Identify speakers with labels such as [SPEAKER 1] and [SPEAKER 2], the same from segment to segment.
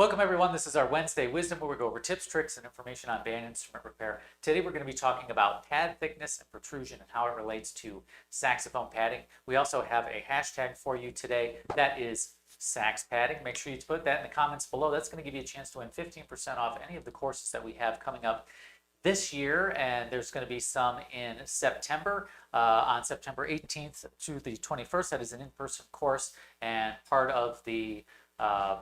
[SPEAKER 1] Welcome everyone, this is our Wednesday Wisdom where we go over tips, tricks, and information on band instrument repair. Today we're going to be talking about pad thickness and protrusion and how it relates to saxophone padding. We also have a hashtag for you today that is sax padding. Make sure you put that in the comments below. That's going to give you a chance to win 15% off any of the courses that we have coming up this year, and there's going to be some in September, on September 18th to the 21st. That is an in-person course, and part of the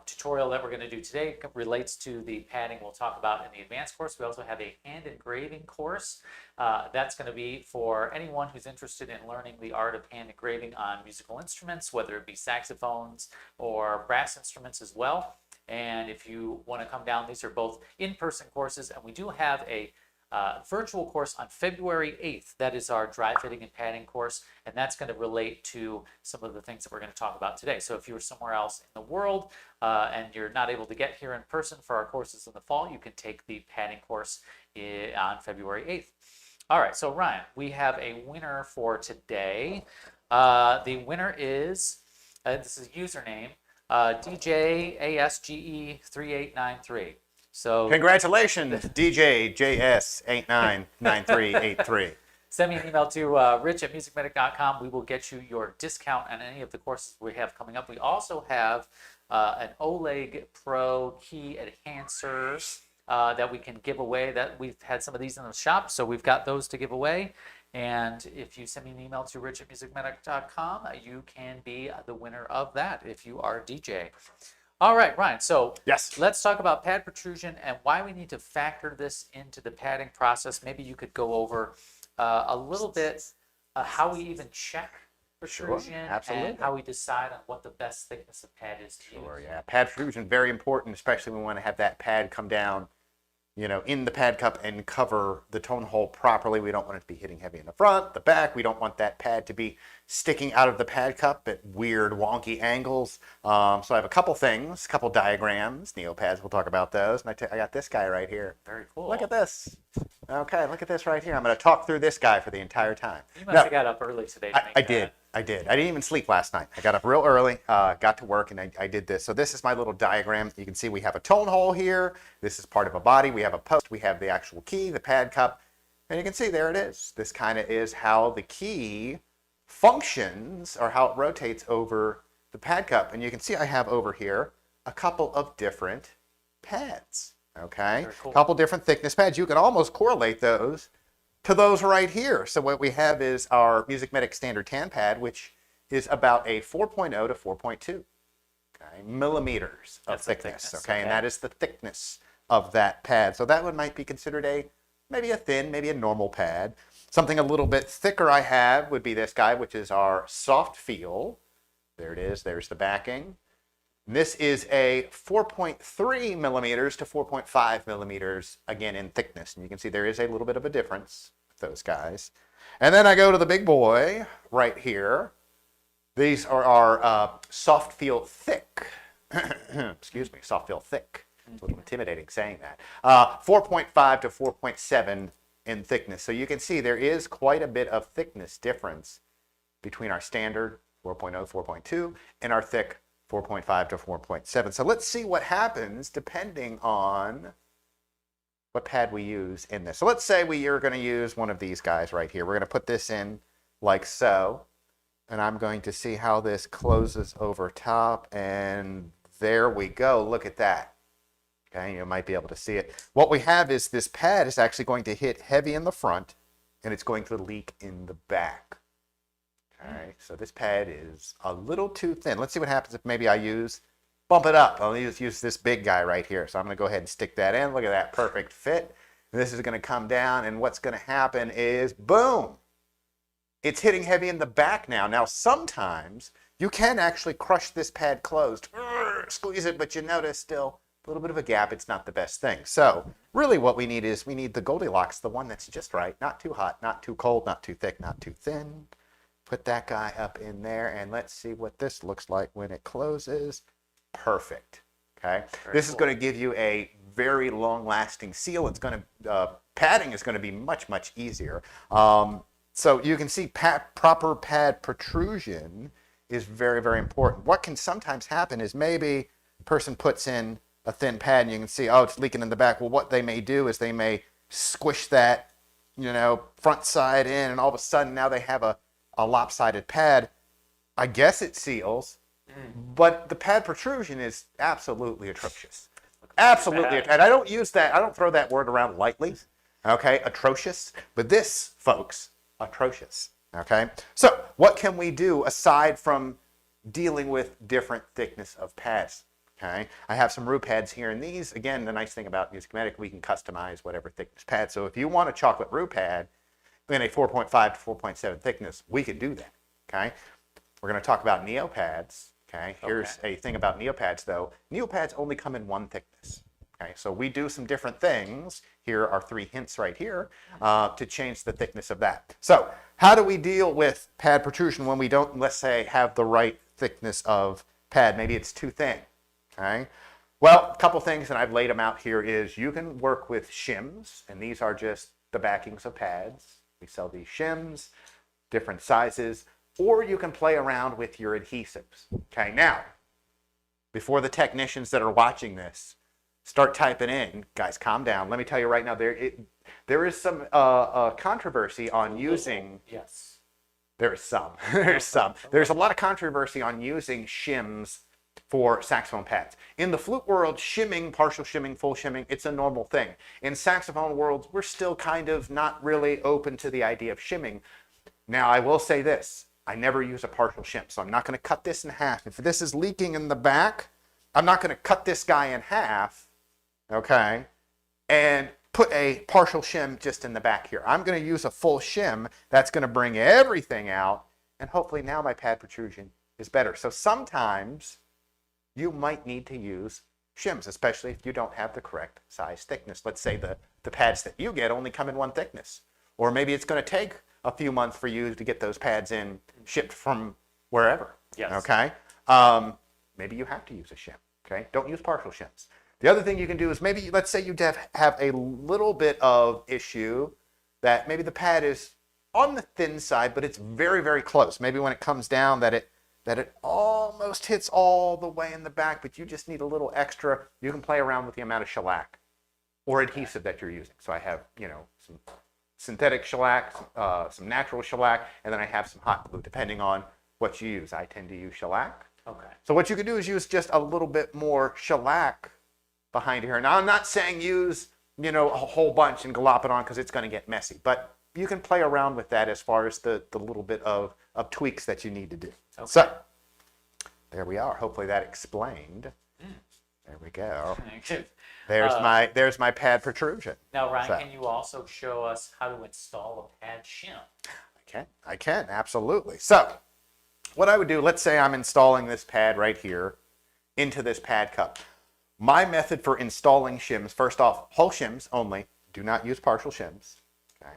[SPEAKER 1] tutorial that we're going to do today relates to the padding we'll talk about in the advanced course. We also have a hand engraving course. That's going to be for anyone who's interested in learning the art of hand engraving on musical instruments, whether it be saxophones or brass instruments as well. And if you want to come down, these are both in-person courses, and we do have a virtual course on February 8th. That is our dry fitting and padding course, and that's going to relate to some of the things that we're going to talk about today. So if you're somewhere else in the world and you're not able to get here in person for our courses in the fall, you can take the padding course on February 8th. All right, so Ryan, we have a winner for today. The winner is, this is username, DJASGE3893. So
[SPEAKER 2] congratulations, DJ JS899383.
[SPEAKER 1] Send me an email to rich@MusicMedic.com. We will get you your discount on any of the courses we have coming up. We also have an Oleg Pro key enhancers that we can give away. That we've had some of these in the shop, so we've got those to give away. And if you send me an email to rich@MusicMedic.com, you can be the winner of that if you are a DJ. All right, Ryan, so
[SPEAKER 2] yes,
[SPEAKER 1] let's talk about pad protrusion and why we need to factor this into the padding process. Maybe you could go over a little bit how we even check protrusion, and how we decide on what the best thickness of pad is to use.
[SPEAKER 2] Yeah, pad protrusion, very important, especially when we want to have that pad come down, you know, in the pad cup and cover the tone hole properly. We don't want it to be hitting heavy in the front, the back. We don't want that pad to be sticking out of the pad cup at weird, wonky angles. So I have a couple things, a couple diagrams, Neopads, we'll talk about those. And I got this guy right here.
[SPEAKER 1] Very cool.
[SPEAKER 2] Look at this. Okay, look at this right here. I'm going to talk through this guy for the entire time.
[SPEAKER 1] You must have got up early today to make
[SPEAKER 2] I did. I didn't even sleep last night. I got up real early, got to work, and I did this. So this is my little diagram. You can see we have a tone hole here. This is part of a body. We have a post. We have the actual key, the pad cup. And you can see there it is. This kind of is how the key functions, or how it rotates over the pad cup. And you can see I have over here a couple of different pads. Okay,
[SPEAKER 1] cool.
[SPEAKER 2] A couple different thickness pads. You can almost correlate those to those right here. So what we have is our MusicMedic standard tan pad, which is about a 4.0 to 4.2 millimeters of thickness. Okay, and that is the thickness of that pad. So that one might be considered maybe a thin, maybe a normal pad. Something a little bit thicker I have would be this guy, which is our soft feel. There it is. There's the backing. And this is a 4.3 millimeters to 4.5 millimeters, again, in thickness. And you can see there is a little bit of a difference with those guys. And then I go to the big boy right here. These are our soft feel thick. Excuse me, soft feel thick. It's a little intimidating saying that. 4.5 to 4.7 in thickness. So you can see there is quite a bit of thickness difference between our standard 4.0, 4.2 and our thick 4.5 to 4.7. So let's see what happens depending on what pad we use in this. So let's say we are going to use one of these guys right here. We're going to put this in like so. And I'm going to see how this closes over top. And there we go. Look at that. Okay, you might be able to see it. What we have is this pad is actually going to hit heavy in the front, and it's going to leak in the back. Okay, so this pad is a little too thin. Let's see what happens if maybe I bump it up. I'll use this big guy right here. So I'm going to go ahead and stick that in. Look at that perfect fit. This is going to come down, and what's going to happen is, boom, it's hitting heavy in the back now. Now, sometimes you can actually crush this pad closed, squeeze it, but you notice still a little bit of a gap. It's not the best thing. So really what we need is the Goldilocks, the one that's just right. Not too hot, not too cold, not too thick, not too thin. Put that guy up in there, and let's see what this looks like when it closes. Perfect. Okay. This is going to give you a very long-lasting seal. It's going to padding is going to be much, much easier. So you can see proper pad protrusion is very, very important. What can sometimes happen is maybe a person puts in a thin pad and you can see, oh, it's leaking in the back. Well, what they may do is they may squish that, front side in, and all of a sudden now they have a lopsided pad. I guess it seals, but the pad protrusion is absolutely atrocious. Absolutely. And I don't use that. I don't throw that word around lightly. Okay. Atrocious. But this, folks, atrocious. Okay. So what can we do aside from dealing with different thickness of pads? Okay. I have some RooPads here, and these, again, the nice thing about MusicMedic, we can customize whatever thickness pad. So if you want a chocolate RooPad in a 4.5 to 4.7 thickness, we could do that. Okay. We're going to talk about Neopads. Okay, here's a thing about Neopads, though. Neopads only come in one thickness. Okay, so we do some different things. Here are 3 hints right here to change the thickness of that. So how do we deal with pad protrusion when we don't, let's say, have the right thickness of pad? Maybe it's too thin. Okay, well, a couple things, and I've laid them out here, is you can work with shims, and these are just the backings of pads. We sell these shims, different sizes. Or you can play around with your adhesives. Okay, now, before the technicians that are watching this start typing in, guys, calm down. Let me tell you right now, there is some controversy on using.
[SPEAKER 1] Yes.
[SPEAKER 2] There's some. There's a lot of controversy on using shims for saxophone pads. In the flute world, shimming, partial shimming, full shimming, it's a normal thing. In saxophone worlds, we're still kind of not really open to the idea of shimming. Now, I will say this. I never use a partial shim, so I'm not going to cut this in half. If this is leaking in the back, I'm not going to cut this guy in half, okay, and put a partial shim just in the back here. I'm going to use a full shim that's going to bring everything out, and hopefully now my pad protrusion is better. So sometimes you might need to use shims, especially if you don't have the correct size thickness. Let's say the pads that you get only come in one thickness, or maybe it's going to take a few months for you to get those pads in, shipped from wherever.
[SPEAKER 1] Yes.
[SPEAKER 2] Okay. Maybe you have to use a shim. Okay. Don't use partial shims. The other thing you can do is maybe, let's say you have a little bit of issue that maybe the pad is on the thin side, but it's very, very close. Maybe when it comes down that it almost hits all the way in the back, but you just need a little extra. You can play around with the amount of shellac or adhesive that you're using. So I have, some synthetic shellac, some natural shellac, and then I have some hot glue, depending on what you use. I tend to use shellac.
[SPEAKER 1] Okay.
[SPEAKER 2] So what you can do is use just a little bit more shellac behind here. Now, I'm not saying use, a whole bunch and glop it on because it's going to get messy, but you can play around with that as far as the little bit of tweaks that you need to do. Okay. So there we are. Hopefully that explained. There we go. There's my pad protrusion.
[SPEAKER 1] Now, Ryan, can you also show us how to install a pad shim?
[SPEAKER 2] I can, absolutely. So what I would do, let's say I'm installing this pad right here into this pad cup. My method for installing shims, first off, whole shims only. Do not use partial shims. Okay.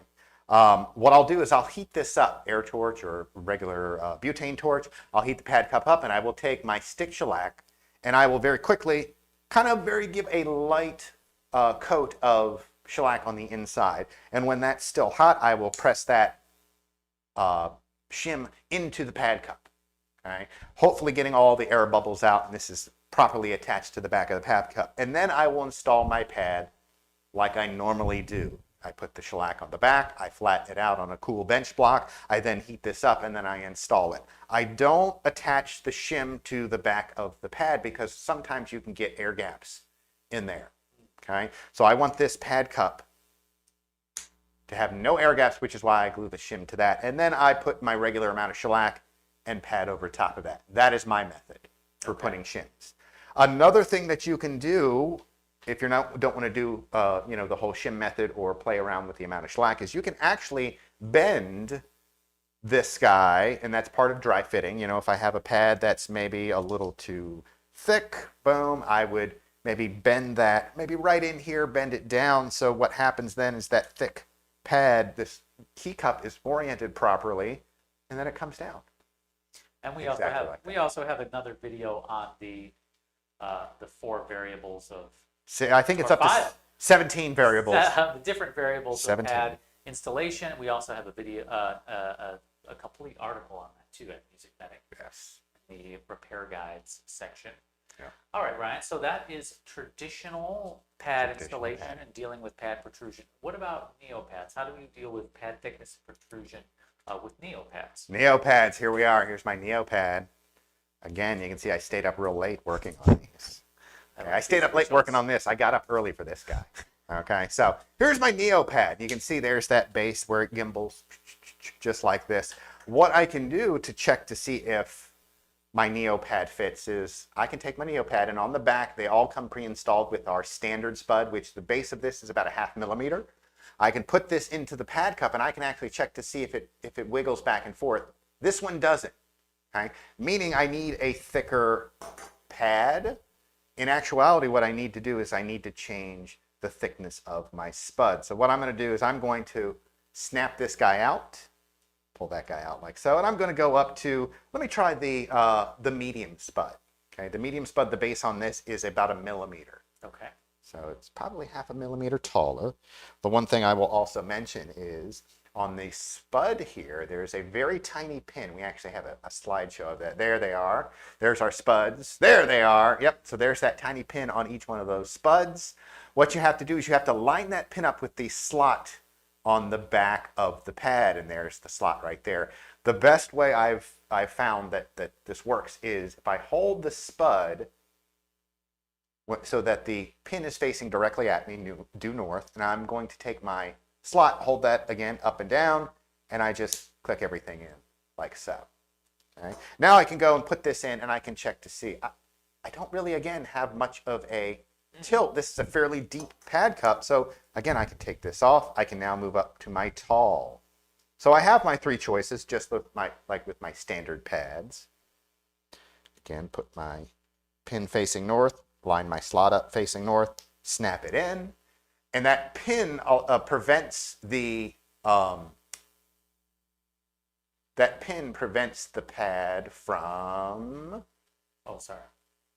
[SPEAKER 2] What I'll do is I'll heat this up, air torch or regular butane torch. I'll heat the pad cup up, and I will take my stick shellac, and I will very quickly give a light coat of shellac on the inside. And when that's still hot, I will press that shim into the pad cup. Okay? Hopefully getting all the air bubbles out, and this is properly attached to the back of the pad cup. And then I will install my pad like I normally do. I put the shellac on the back, I flatten it out on a cool bench block, I then heat this up, and then I install it. I don't attach the shim to the back of the pad because sometimes you can get air gaps in there. Okay, so I want this pad cup to have no air gaps, which is why I glue the shim to that. And then I put my regular amount of shellac and pad over top of that. That is my method for putting shims. Another thing that you can do if you don't want to do the whole shim method or play around with the amount of shellac, is you can actually bend this guy, and that's part of dry fitting. If I have a pad that's maybe a little too thick, boom, I would maybe bend that, maybe right in here, bend it down. So what happens then is that thick pad, this key cup is oriented properly, and then it comes down.
[SPEAKER 1] And we also have another video on the 4 variables of.
[SPEAKER 2] I think it's up to 17 variables.
[SPEAKER 1] The different variables
[SPEAKER 2] 17.
[SPEAKER 1] of pad installation. We also have a video, a complete article on that too at MusicMedic.
[SPEAKER 2] Yes.
[SPEAKER 1] The repair guides section.
[SPEAKER 2] Yeah.
[SPEAKER 1] All right, Ryan. So that is traditional pad
[SPEAKER 2] Traditional
[SPEAKER 1] installation
[SPEAKER 2] pad.
[SPEAKER 1] and dealing with pad protrusion. What about Neopads? How do we deal with pad thickness and protrusion with Neopads?
[SPEAKER 2] Neopads, here we are. Here's my Neopad. Again, you can see I stayed up real late working on these. Okay, I stayed up late working on this. I got up early for this guy. Okay, so here's my Neopad. You can see there's that base where it gimbals just like this. What I can do to check to see if my Neopad fits is I can take my Neopad, and on the back they all come pre-installed with our standard spud, which the base of this is about a 0.5 millimeter. I can put this into the pad cup and I can actually check to see if it wiggles back and forth. This one doesn't. Okay? Meaning I need a thicker pad. In actuality, what I need to do is I need to change the thickness of my spud. So what I'm going to do is I'm going to snap this guy out, pull that guy out like so, and I'm going to go up to, let me try the medium spud. Okay, the medium spud, the base on this is about 1 millimeter.
[SPEAKER 1] Okay.
[SPEAKER 2] So it's probably 0.5 millimeter taller. The one thing I will also mention is on the spud here, there's a very tiny pin. We actually have a slideshow of that. There they are. There's our spuds. There they are. Yep. So there's that tiny pin on each one of those spuds. What you have to do is you have to line that pin up with the slot on the back of the pad, and there's the slot right there. The best way I've found that this works is if I hold the spud so that the pin is facing directly at me, due north, and I'm going to take my slot, hold that again up and down, and I just click everything in like so. Okay. Now I can go and put this in and I can check to see. I don't really, again, have much of a tilt. This is a fairly deep pad cup, so again, I can take this off. I can now move up to my tall. So I have my 3 choices just with with my standard pads. Again, put my pin facing north, line my slot up facing north, snap it in, and that pin prevents the pad from.
[SPEAKER 1] Oh, sorry.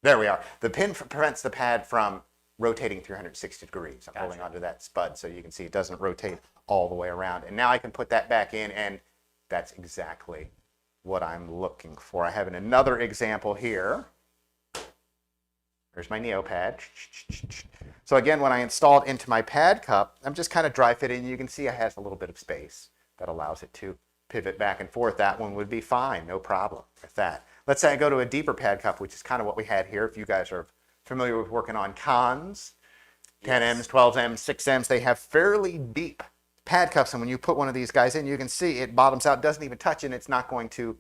[SPEAKER 2] There we are. The pin prevents the pad from rotating 360 degrees. I'm
[SPEAKER 1] Gotcha.
[SPEAKER 2] holding onto that spud so you can see it doesn't rotate all the way around. And now I can put that back in, and that's exactly what I'm looking for. I have another example here. There's my Neopad. So again, when I install it into my pad cup, I'm just kind of dry fitting. You can see it has a little bit of space that allows it to pivot back and forth. That one would be fine, no problem with that. Let's say I go to a deeper pad cup, which is kind of what we had here. If you guys are familiar with working on cons, 10Ms, 12Ms, 6Ms, they have fairly deep pad cups. And when you put one of these guys in, you can see it bottoms out, doesn't even touch it, and it's not going to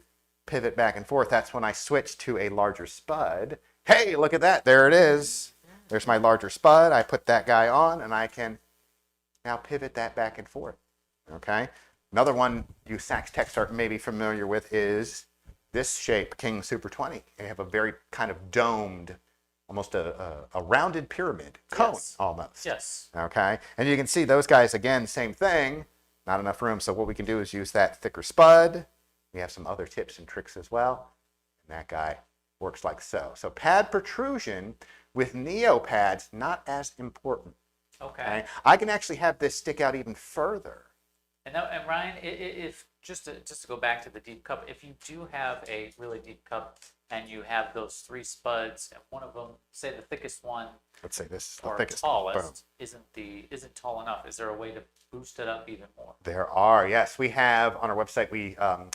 [SPEAKER 2] pivot back and forth. That's when I switch to a larger spud. Hey, look at that. There it is. There's my larger spud. I put that guy on, and I can now pivot that back and forth. Okay. Another one you sax techs are maybe familiar with is this shape, King Super 20. They have a very kind of domed, almost a rounded pyramid cone,
[SPEAKER 1] Yes.
[SPEAKER 2] almost.
[SPEAKER 1] Yes.
[SPEAKER 2] Okay. And you can see those guys, again, same thing. Not enough room. So what we can do is use that thicker spud. We have some other tips and tricks as well. And that guy works like so. So pad protrusion with Neopads, not as important.
[SPEAKER 1] Okay.
[SPEAKER 2] I can actually have this stick out even further.
[SPEAKER 1] And Ryan, if just to go back to the deep cup, if you do have a really deep cup and you have those 3 spuds, and one of them, say the thickest one,
[SPEAKER 2] Let's say this is the
[SPEAKER 1] or
[SPEAKER 2] thickest.
[SPEAKER 1] tallest, isn't tall enough, is there a way to boost it up even more?
[SPEAKER 2] There are, yes. We have on our website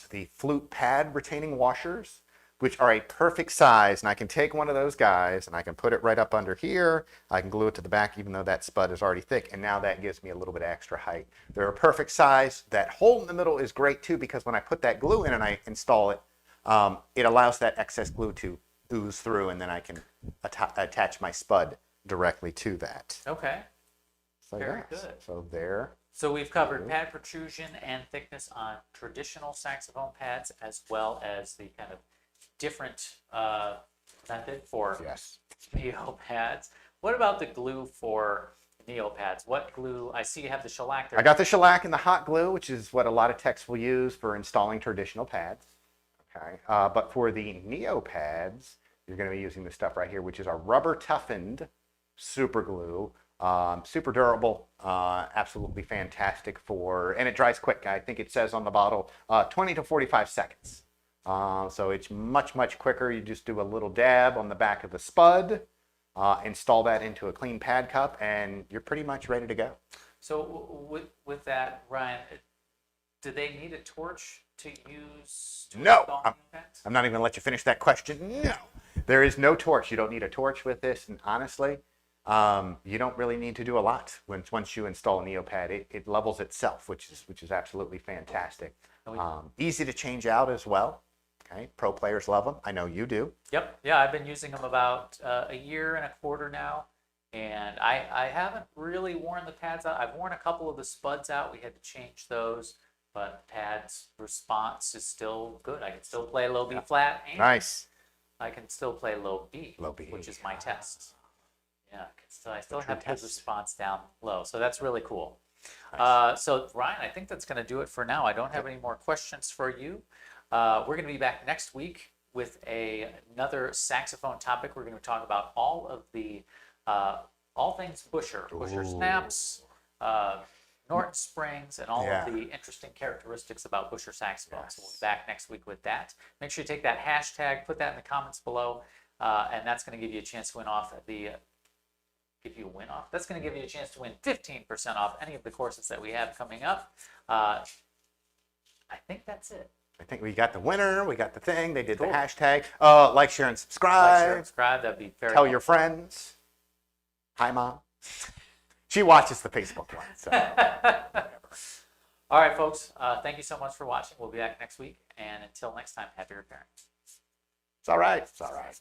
[SPEAKER 2] the Flute Pad retaining washers, which are a perfect size. And I can take one of those guys and I can put it right up under here. I can glue it to the back, even though that spud is already thick. And now that gives me a little bit of extra height. They're a perfect size. That hole in the middle is great too, because when I put that glue in and I install it, it allows that excess glue to ooze through, and then I can attach my spud directly to that.
[SPEAKER 1] Okay.
[SPEAKER 2] So,
[SPEAKER 1] Very
[SPEAKER 2] yes.
[SPEAKER 1] good.
[SPEAKER 2] So there.
[SPEAKER 1] So we've covered pad protrusion and thickness on traditional saxophone pads, as well as the kind of different method for
[SPEAKER 2] Yes.
[SPEAKER 1] Neo pads. What about the glue for Neo pads? What glue? I see you have the shellac there.
[SPEAKER 2] I got the shellac and the hot glue, which is what a lot of techs will use for installing traditional pads. Okay, but for the Neo pads, you're going to be using this stuff right here, which is our rubber toughened super glue. Super durable, absolutely fantastic and it dries quick. I think it says on the bottle 20 to 45 seconds. So it's much, much quicker. You just do a little dab on the back of the spud, install that into a clean pad cup, and you're pretty much ready to go.
[SPEAKER 1] So with that, Ryan, do they need a torch to use to
[SPEAKER 2] No,
[SPEAKER 1] install Neopads?
[SPEAKER 2] I'm not even going to let you finish that question. No, there is no torch. You don't need a torch with this. And honestly, you don't really need to do a lot once you install a Neopad. It levels itself, which is absolutely fantastic. Easy to change out as well. Okay, pro players love them. I know you do.
[SPEAKER 1] Yep. Yeah, I've been using them about a year and a quarter now, and I haven't really worn the pads out. I've worn a couple of the spuds out. We had to change those, but pads response is still good. I can still play low B flat, and
[SPEAKER 2] Nice.
[SPEAKER 1] I can still play low B, which is my test. Yeah, I still have good response down low, so that's really cool. Nice. So Ryan, I think that's going to do it for now. I don't have any more questions for you. We're going to be back next week with another saxophone topic. We're going to talk about all of the all things Busher snaps, Norton springs, and all of the interesting characteristics about Busher saxophones. So we'll be back next week with that. Make sure you take that hashtag, put that in the comments below, and that's going to give you a chance to win off That's going to give you a chance to win 15% off any of the courses that we have coming up. I think that's it.
[SPEAKER 2] I think we got the winner. We got the thing. They did
[SPEAKER 1] Cool.
[SPEAKER 2] the hashtag. Like, share, and subscribe.
[SPEAKER 1] Like, share, and subscribe. That'd be very
[SPEAKER 2] Tell
[SPEAKER 1] helpful.
[SPEAKER 2] your friends. Hi, Mom. She watches the Facebook one. So.
[SPEAKER 1] All right, folks. Thank you so much for watching. We'll be back next week. And until next time, happy repairing.
[SPEAKER 2] It's all right. It's all right.